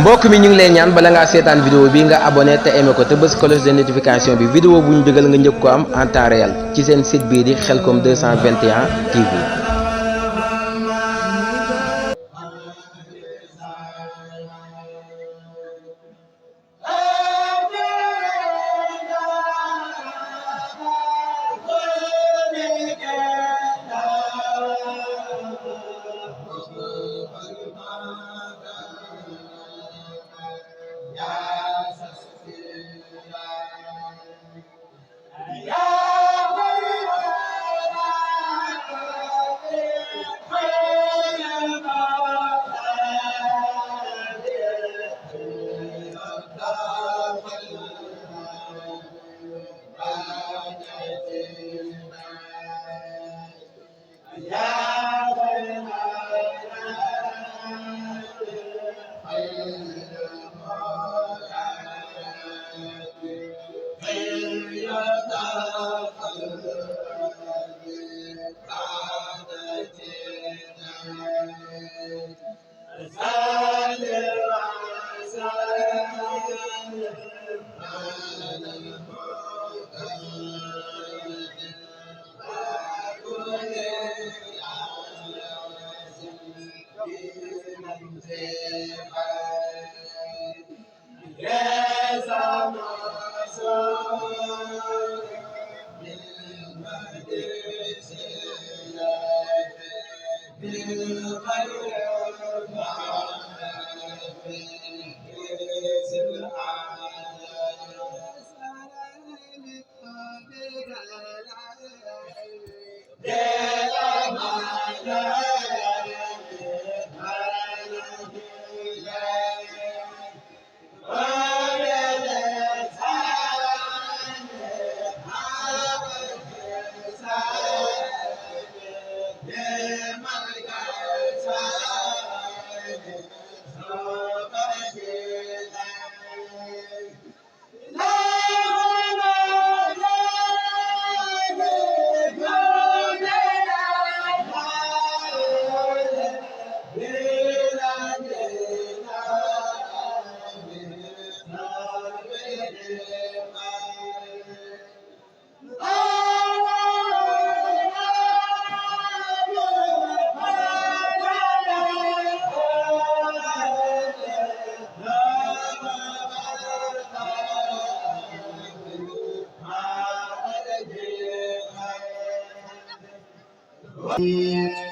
mbokk mi ñu ngi lay ñaan bala ngaa seetaan vidéo bi nga abonné te aimé ko te bës cloche de notification bi vidéo bu ñu dugal nga njëkk ko am en temps réel ci seen site bii di Khelcom 221 TV.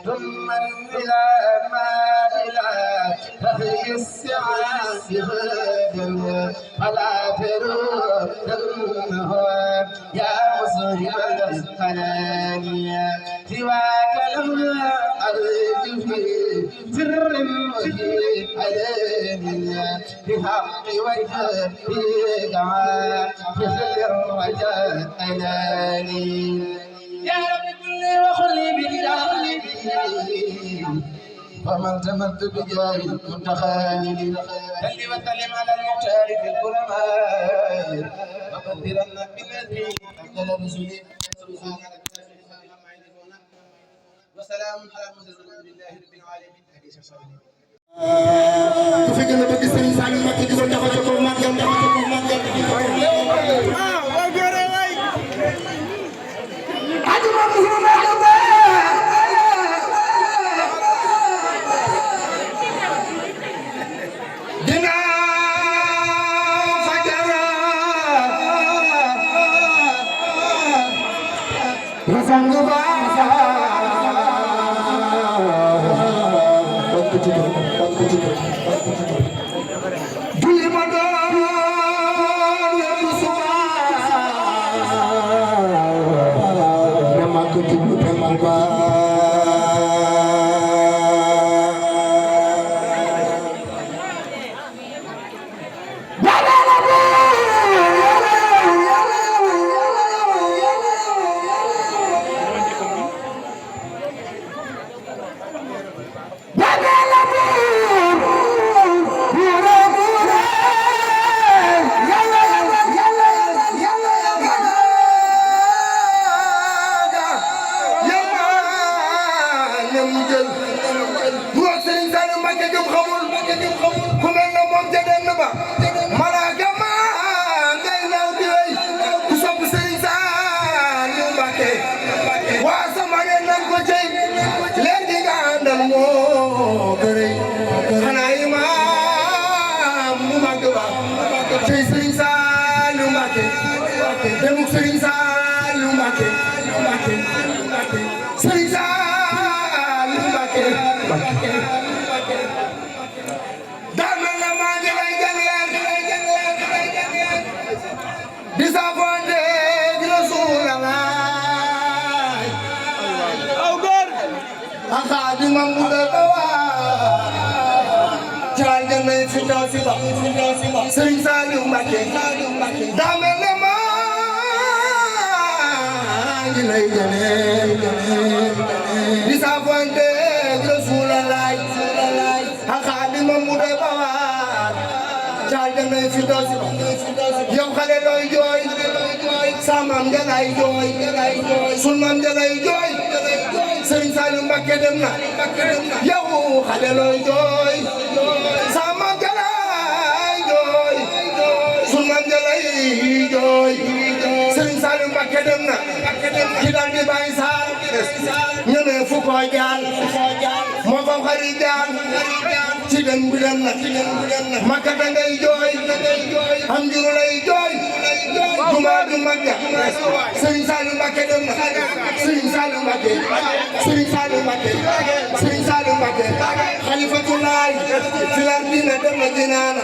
ثم إلى ما إلى تهي السعاد غدا فلا تروه يا مصيب الحنان سواك لم أرد في سر وفي علان بحق وجه في دعاء في خير وجه أناني يا رب كل وخلي بجاهي ومن تمت بجاه المتخالد صل وسلم على المختار في الكرماء وقدرنا بالذي افضل الرسل سبحان وسلام على المرسلين لله رب العالمين حديث الصالحين ku fi gën a bëgg Serigne Saliou Mbacké di ko taxaw ca kaw màggal jël wax Serigne Saliou Mbacké jëm xamul ku mel ne moom ca denn ba malaaka ma ngay naw di wey ku sopp Sëriñ Saaliw Mbàkke waa sama ne nan ko cey leer gi nga àndal moo gërëy xanaa imaam mu màgg ba cey Sëriñ Saaliw Mbàkke demuk Sëriñ Saaliw Mbàkke Sëriñ Saaliw Mbàkke dama la maa ngi lay jagleel di saafonte di Rasulallah aw góor di mambu da bawa jaal jannay fi dawsi ba Sëriñ Saaliw Mbàkke dama la maa ngi lay jagleel di saafonte di Rasulallah di mambu da bawa jaal jannay fi dawsi ba yow xale looy jooy sa maam ja ngay jooy sun maam ja ngay jooy Sëriñ Saaliw Mbàkke dem na yow xale looy jooy sa maam ja ngay jooy sun maam ja ngay jooy Sëriñ Saaliw Mbàkke dem na ki dal di bàyyi saal ñeme fu ko jaal moo ko xari jaal ci dem bi dem na Makka da ngay jooy am juru lay jooy juma du Makka Sëriñ Saaliw Mbàkke dem na Sëriñ Saaliw Mbàkke Sëriñ Saaliw Mbàkke Sëriñ Saaliw Mbàkke xalifatulaay fi la dina dem na dinaana